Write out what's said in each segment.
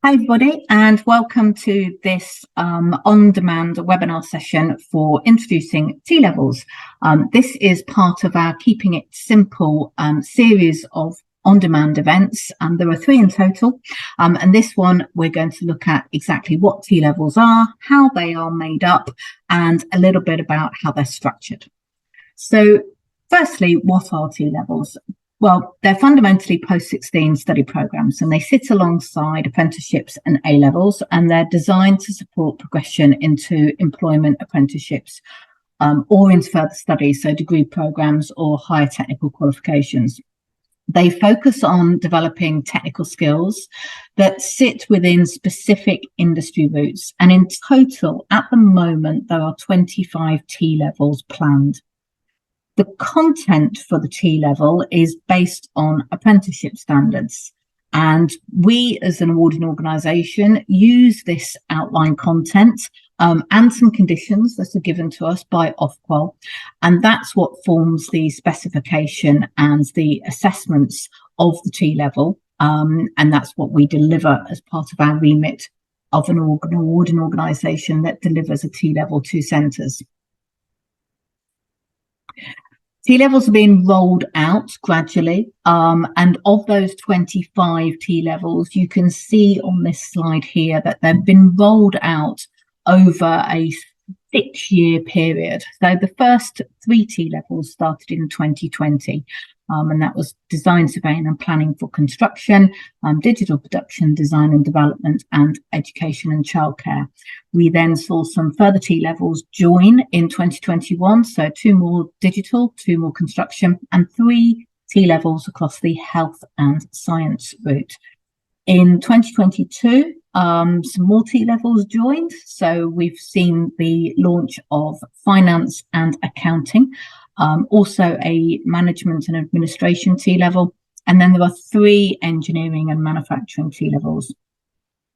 Hi everybody, and welcome to this on-demand webinar session for introducing T-levels. This is part of our Keeping It Simple series of on-demand events, and there are 3 in total. And this one we're going to look at exactly what T-levels are, how they are made up, and a little bit about how they're structured. So firstly, what are T-levels? Well, they're fundamentally post-16 study programs, and they sit alongside apprenticeships and A-levels, and they're designed to support progression into employment apprenticeships or into further studies, so degree programs or higher technical qualifications. They focus on developing technical skills that sit within specific industry routes, and in total, at the moment, there are 25 T-levels planned. The content for the T-level is based on apprenticeship standards, and we as an awarding organisation use this outline content and some conditions that are given to us by Ofqual, and that's what forms the specification and the assessments of the T-level, and that's what we deliver as part of our remit of an awarding organisation that delivers a T-level to centres. T-levels are being rolled out gradually, and of those 25 T-levels, you can see on this slide here that they've been rolled out over a 6-year period. So the first 3 T-levels started in 2020, and that was design, surveying and planning for construction, digital production, design and development, and education and childcare. We then saw some further T-levels join in 2021, so 2 more digital, 2 more construction, and 3 T-levels across the health and science route. In 2022, some more T-levels joined, so we've seen the launch of finance and accounting, also a management and administration T-level, and then there are 3 engineering and manufacturing T-levels.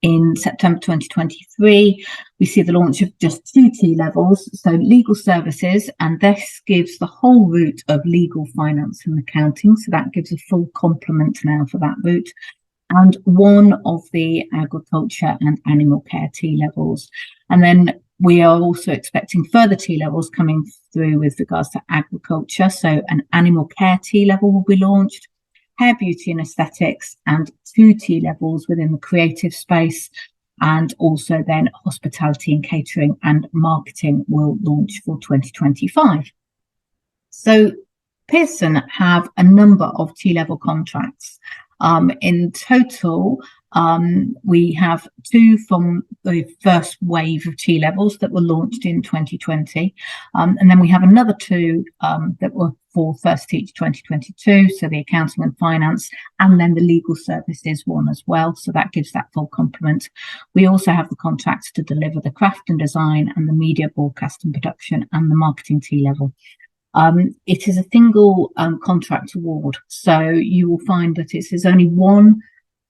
In September 2023, we see the launch of just 2 T-levels, so legal services, and this gives the whole route of legal, finance and accounting, so that gives a full complement now for that route, and 1 of the agriculture and animal care T-levels. And then we are also expecting further T-levels coming through with regards to agriculture, so an animal care T-level will be launched, hair, beauty and aesthetics, and 2 T-levels within the creative space, and also then hospitality and catering and marketing will launch for 2025. So Pearson have a number of T-level contracts. In total, we have 2 from the first wave of T-levels that were launched in 2020, and then we have another 2 that were for First Teach 2022, so the accounting and finance, and then the legal services one as well, so that gives that full complement. We also have the contracts to deliver the craft and design and the media, broadcast and production, and the marketing T-level. It is a single contract award, so you will find that there's only one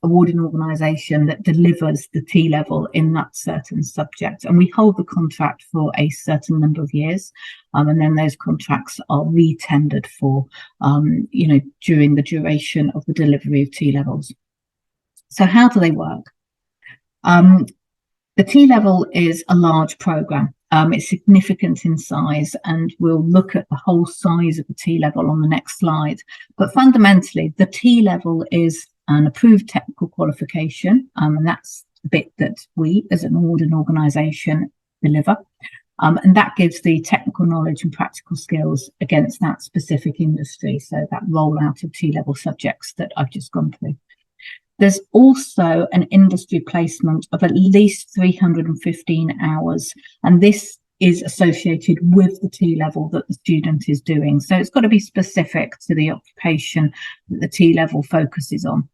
awarding organisation that delivers the T-level in that certain subject, and we hold the contract for a certain number of years, and then those contracts are re-tendered for during the duration of the delivery of T-levels. So how do they work? The T-level is a large programme. It's significant in size, and we'll look at the whole size of the T-level on the next slide. But fundamentally, the T-level is an approved technical qualification, and that's the bit that we as an awarding organisation deliver. And that gives the technical knowledge and practical skills against that specific industry, so that rollout of T-level subjects that I've just gone through. There's also an industry placement of at least 315 hours, and this is associated with the T-level that the student is doing. So it's got to be specific to the occupation that the T-level focuses on.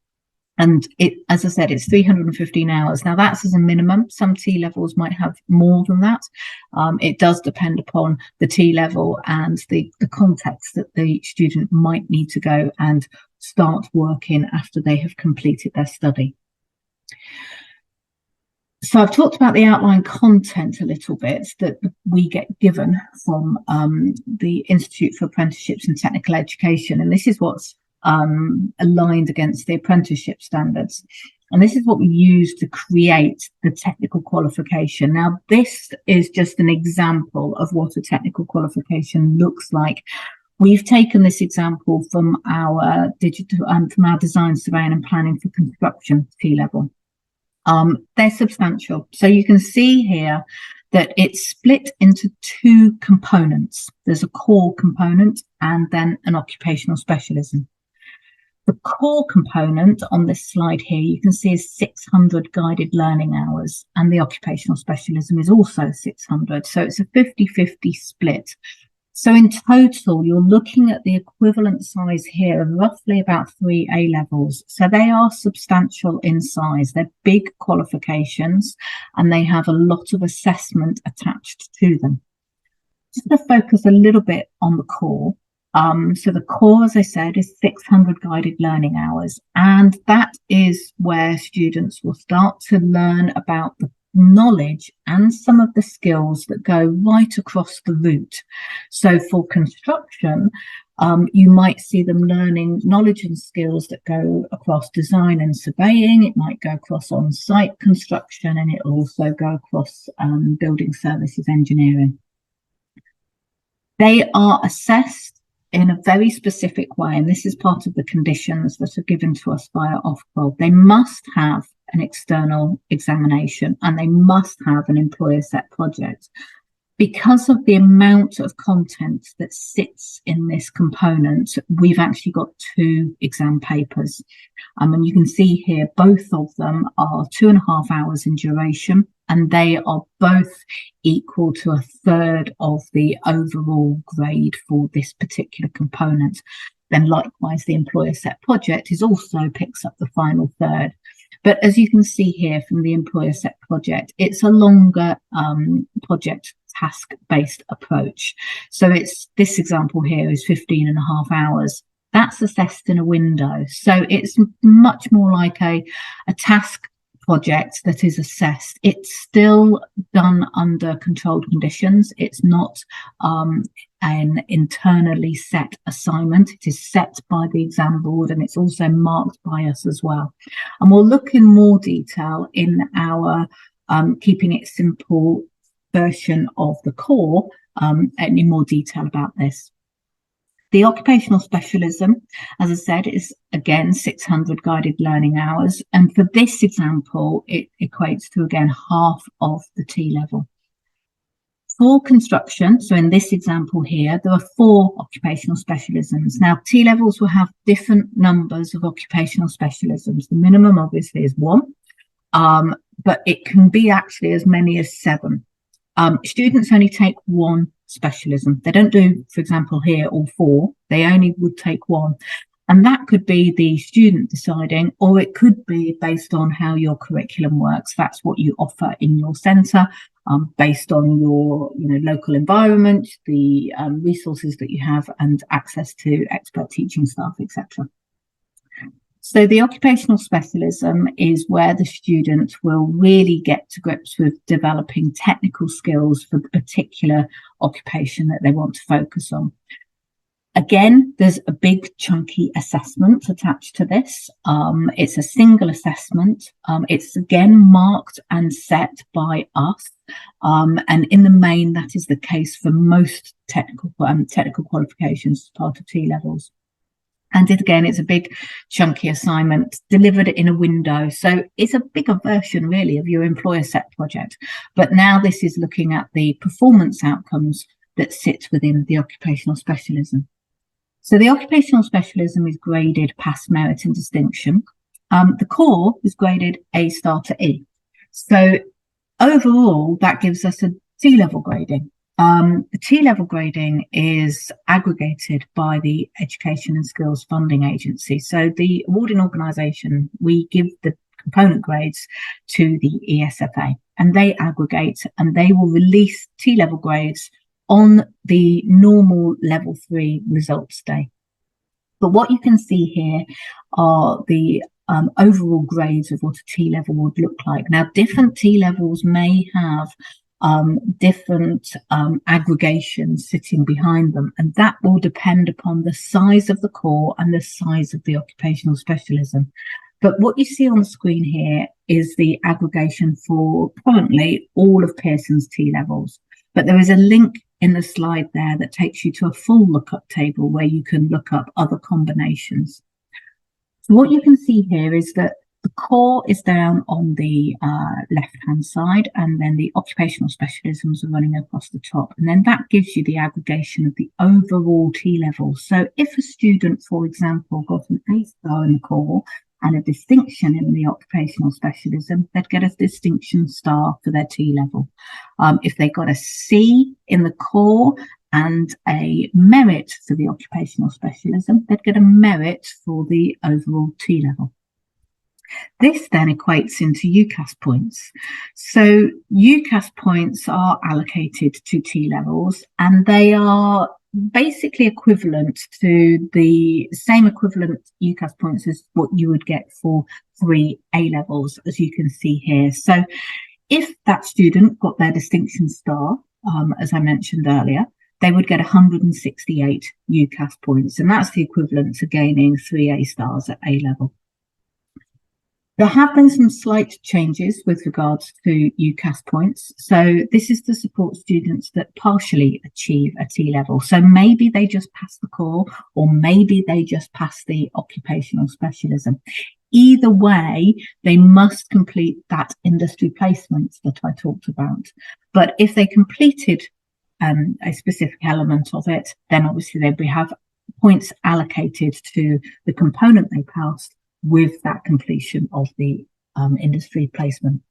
And as I said, it's 315 hours. Now that's as a minimum. Some T-levels might have more than that. It does depend upon the T-level and the context that the student might need to go and start working after they have completed their study. So I've talked about the outline content a little bit that we get given from the Institute for Apprenticeships and Technical Education, and this is what's aligned against the apprenticeship standards. And this is what we use to create the technical qualification. Now, this is just an example of what a technical qualification looks like. We've taken this example from our from our design, surveying and planning for construction T-level. They're substantial. So you can see here that it's split into two components. There's a core component and then an occupational specialism. The core component on this slide here, you can see is 600 guided learning hours, and the occupational specialism is also 600. So it's a 50-50 split. So in total, you're looking at the equivalent size here of roughly about 3 A levels. So they are substantial in size. They're big qualifications and they have a lot of assessment attached to them. Just to focus a little bit on the core. So the core, as I said, is 600 guided learning hours, and that is where students will start to learn about the knowledge and some of the skills that go right across the route. So for construction, you might see them learning knowledge and skills that go across design and surveying. It might go across on-site construction, and it will also go across building services engineering. They are assessed in a very specific way, and this is part of the conditions that are given to us via Ofqual. They must have an external examination and they must have an employer set project. Because of the amount of content that sits in this component, we've actually got 2 exam papers. And you can see here, both of them are 2.5 hours in duration, and they are both equal to 1/3 of the overall grade for this particular component. Then likewise, the employer set project also picks up the final 1/3. But as you can see here from the employer set project, it's a longer project task-based approach. So it's this example here is 15.5 hours. That's assessed in a window. So it's much more like a task project that is assessed. It's still done under controlled conditions. It's not an internally set assignment. It is set by the exam board, and it's also marked by us as well. And we'll look in more detail in our keeping it simple version of the core and in more detail about this. The occupational specialism, as I said, is again 600 guided learning hours, and for this example it equates to again half of the T-level. For construction, so in this example here, there are 4 occupational specialisms. Now T-levels will have different numbers of occupational specialisms. The minimum obviously is 1, but it can be actually as many as 7. Students only take 1 specialism. They don't do, for example, here all 4. They only would take 1. And that could be the student deciding, or it could be based on how your curriculum works. That's what you offer in your centre, based on your local environment, the resources that you have, and access to expert teaching staff, etc. So the occupational specialism is where the student will really get to grips with developing technical skills for the particular occupation that they want to focus on. Again, there's a big chunky assessment attached to this. It's a single assessment. It's again marked and set by us. And in the main, that is the case for most technical qualifications as part of T-levels. And again, it's a big chunky assignment delivered in a window. So it's a bigger version really of your employer set project. But now this is looking at the performance outcomes that sit within the occupational specialism. So the occupational specialism is graded past merit and distinction. The core is graded A star to E. So overall, that gives us a T-level grading. The T-level grading is aggregated by the Education and Skills Funding Agency. So the awarding organisation, we give the component grades to the ESFA, and they aggregate and they will release T-level grades on the normal level 3 results day. But what you can see here are the overall grades of what a T-level would look like. Now, different T-levels may have different aggregations sitting behind them, and that will depend upon the size of the core and the size of the occupational specialism. But what you see on the screen here is the aggregation for currently all of Pearson's T-levels. But there is a link in the slide there that takes you to a full lookup table where you can look up other combinations. So what you can see here is that the core is down on the left-hand side, and then the occupational specialisms are running across the top. And then that gives you the aggregation of the overall T-level. So if a student, for example, got an A star in the core and a distinction in the occupational specialism, they'd get a distinction star for their T-level. If they got a C in the core and a merit for the occupational specialism, they'd get a merit for the overall T-level. This then equates into UCAS points. So UCAS points are allocated to T-levels, and they are basically equivalent to the same equivalent UCAS points as what you would get for 3 A-levels, as you can see here. So if that student got their distinction star, as I mentioned earlier, they would get 168 UCAS points, and that's the equivalent to gaining 3 A stars at A-level. There have been some slight changes with regards to UCAS points. So this is to support students that partially achieve a T-level. So maybe they just pass the core, or maybe they just pass the occupational specialism. Either way, they must complete that industry placement that I talked about. But if they completed a specific element of it, then obviously they have points allocated to the component they passed with that completion of the industry placement.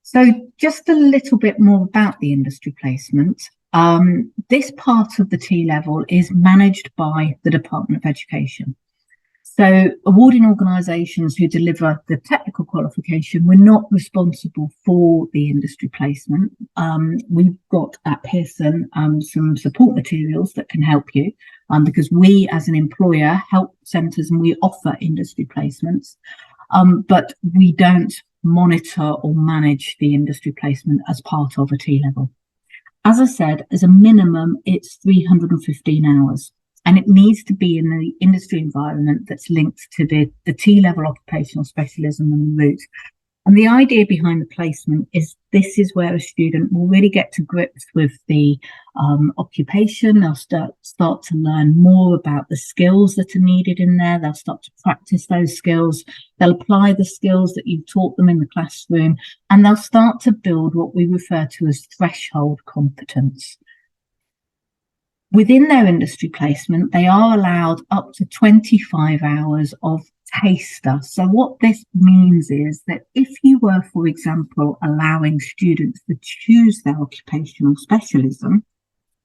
So just a little bit more about the industry placement. This part of the T-level is managed by the Department of Education. So awarding organisations who deliver the technical qualification, we're not responsible for the industry placement. We've got at Pearson some support materials that can help you, because we as an employer help centres and we offer industry placements, but we don't monitor or manage the industry placement as part of a T-level. As I said, as a minimum, it's 315 hours. And it needs to be in the industry environment that's linked to the T-level occupational specialism and the route. And the idea behind the placement is this is where a student will really get to grips with the occupation. They'll start to learn more about the skills that are needed in there. They'll start to practice those skills. They'll apply the skills that you've taught them in the classroom, and they'll start to build what we refer to as threshold competence. Within their industry placement, they are allowed up to 25 hours of taster. So what this means is that if you were, for example, allowing students to choose their occupational specialism,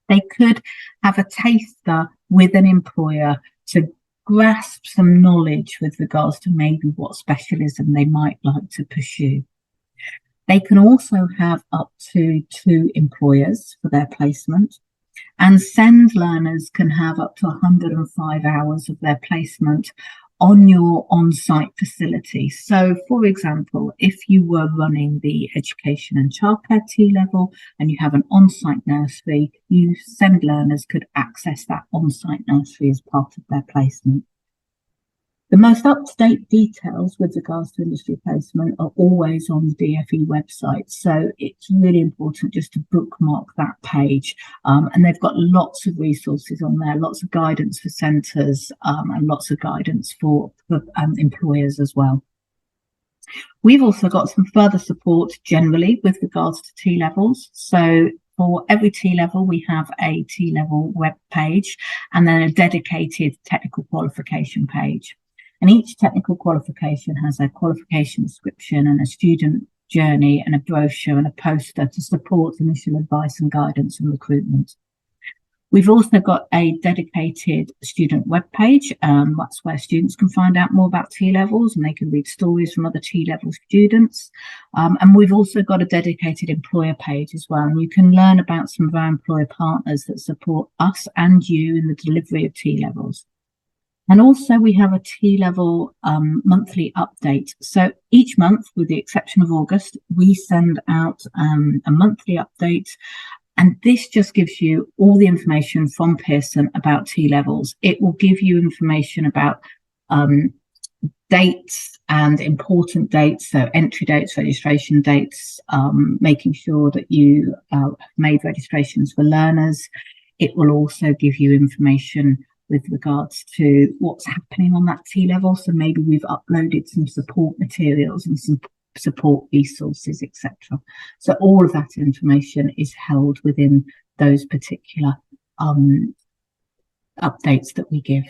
they could have a taster with an employer to grasp some knowledge with regards to maybe what specialism they might like to pursue. They can also have up to 2 employers for their placement. And SEND learners can have up to 105 hours of their placement on your on-site facility. So, for example, if you were running the education and childcare T-level and you have an on-site nursery, SEND learners could access that on-site nursery as part of their placement. The most up-to-date details with regards to industry placement are always on the DFE website. So it's really important just to bookmark that page. And they've got lots of resources on there, lots of guidance for centres, and lots of guidance for employers as well. We've also got some further support generally with regards to T-levels. So for every T-level, we have a T-level web page and then a dedicated technical qualification page. And each technical qualification has a qualification description and a student journey and a brochure and a poster to support initial advice and guidance and recruitment. We've also got a dedicated student webpage. That's where students can find out more about T-levels and they can read stories from other T-level students. And we've also got a dedicated employer page as well. And you can learn about some of our employer partners that support us and you in the delivery of T-levels. And also we have a T-level monthly update. So each month, with the exception of August, we send out a monthly update. And this just gives you all the information from Pearson about T-levels. It will give you information about dates and important dates, so entry dates, registration dates, making sure that you have made registrations for learners. It will also give you information with regards to what's happening on that T-level. So maybe we've uploaded some support materials and some support resources, etc. So all of that information is held within those particular updates that we give.